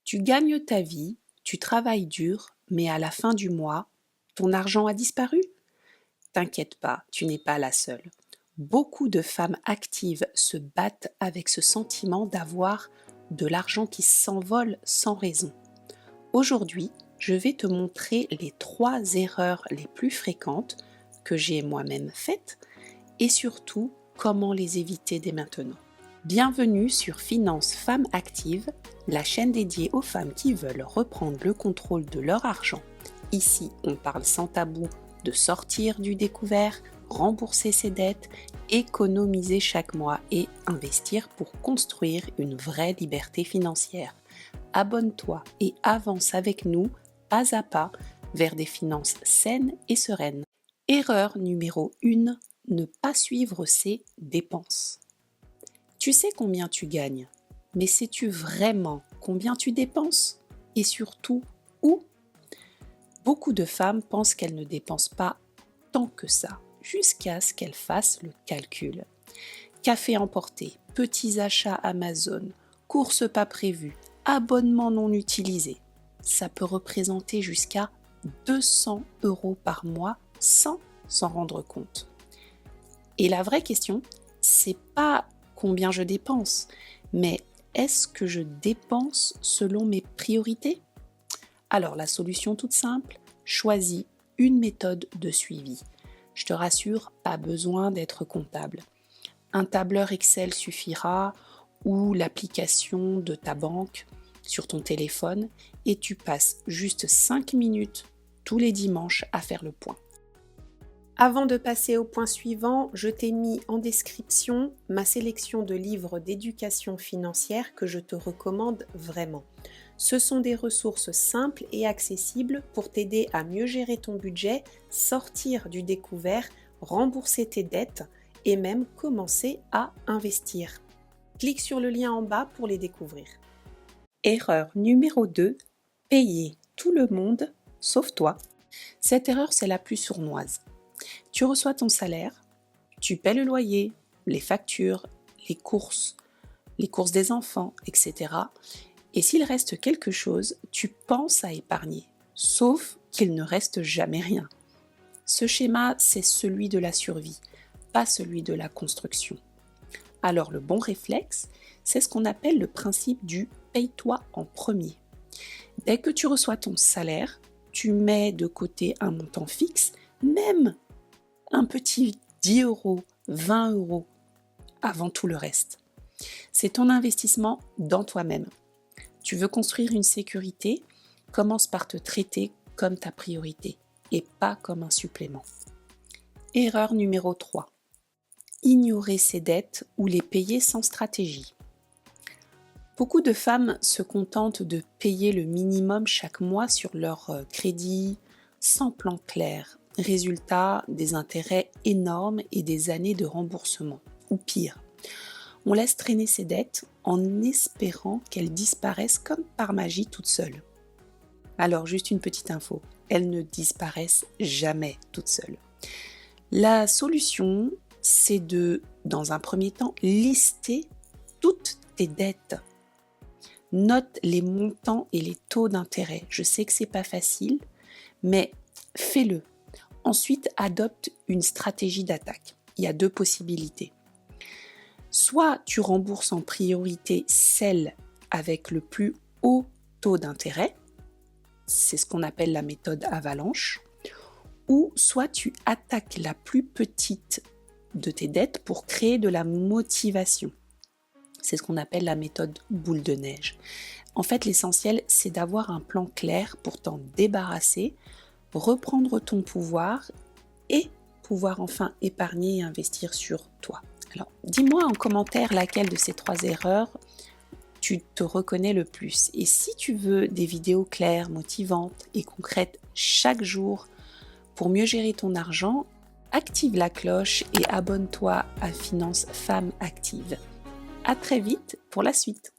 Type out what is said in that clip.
Tu gagnes ta vie, tu travailles dur, mais à la fin du mois, ton argent a disparu? T'inquiète pas, tu n'es pas la seule. Beaucoup de femmes actives se battent avec ce sentiment d'avoir de l'argent qui s'envole sans raison. Aujourd'hui, je vais te montrer les 3 erreurs les plus fréquentes que j'ai moi-même faites et surtout comment les éviter dès maintenant. Bienvenue sur Finance Femmes Actives, la chaîne dédiée aux femmes qui veulent reprendre le contrôle de leur argent. Ici, on parle sans tabou de sortir du découvert, rembourser ses dettes, économiser chaque mois et investir pour construire une vraie liberté financière. Abonne-toi et avance avec nous, pas à pas, vers des finances saines et sereines. Erreur numéro 1, ne pas suivre ses dépenses. Tu sais combien tu gagnes, mais sais-tu vraiment combien tu dépenses? Et surtout, où? Beaucoup de femmes pensent qu'elles ne dépensent pas tant que ça, jusqu'à ce qu'elles fassent le calcul. Café emporté, petits achats Amazon, courses pas prévues, abonnements non utilisés. Ça peut représenter jusqu'à 200 € par mois sans s'en rendre compte. Et la vraie question, c'est pas combien je dépense, mais est-ce que je dépense selon mes priorités? Alors la solution toute simple, choisis une méthode de suivi. Je te rassure, pas besoin d'être comptable. Un tableur Excel suffira ou l'application de ta banque sur ton téléphone et tu passes juste 5 minutes tous les dimanches à faire le point. Avant de passer au point suivant, je t'ai mis en description ma sélection de livres d'éducation financière que je te recommande vraiment. Ce sont des ressources simples et accessibles pour t'aider à mieux gérer ton budget, sortir du découvert, rembourser tes dettes et même commencer à investir. Clique sur le lien en bas pour les découvrir. Erreur numéro 2, payer tout le monde sauf toi. Cette erreur, c'est la plus sournoise. Tu reçois ton salaire, tu paies le loyer, les factures, les courses des enfants, etc. Et s'il reste quelque chose, tu penses à épargner, sauf qu'il ne reste jamais rien. Ce schéma, c'est celui de la survie, pas celui de la construction. Alors le bon réflexe, c'est ce qu'on appelle le principe du « paye-toi en premier ». Dès que tu reçois ton salaire, tu mets de côté un montant fixe, même un petit 10 €, 20 € avant tout le reste. C'est ton investissement dans toi-même. Tu veux construire une sécurité, commence par te traiter comme ta priorité et pas comme un supplément. Erreur numéro 3. Ignorer ses dettes ou les payer sans stratégie. Beaucoup de femmes se contentent de payer le minimum chaque mois sur leur crédit sans plan clair. Résultat, des intérêts énormes et des années de remboursement. Ou pire, on laisse traîner ses dettes en espérant qu'elles disparaissent comme par magie toutes seules. Alors juste une petite info, elles ne disparaissent jamais toutes seules. La solution, c'est de, dans un premier temps, lister toutes tes dettes. Note les montants et les taux d'intérêt. Je sais que c'est pas facile, mais fais-le. Ensuite, adopte une stratégie d'attaque. Il y a 2 possibilités. Soit tu rembourses en priorité celle avec le plus haut taux d'intérêt, c'est ce qu'on appelle la méthode avalanche, ou soit tu attaques la plus petite de tes dettes pour créer de la motivation. C'est ce qu'on appelle la méthode boule de neige. En fait, l'essentiel, c'est d'avoir un plan clair pour t'en débarrasser, reprendre ton pouvoir et pouvoir enfin épargner et investir sur toi. Alors, dis-moi en commentaire laquelle de ces 3 erreurs tu te reconnais le plus. Et si tu veux des vidéos claires, motivantes et concrètes chaque jour pour mieux gérer ton argent, active la cloche et abonne-toi à Finance Femmes Actives. À très vite pour la suite.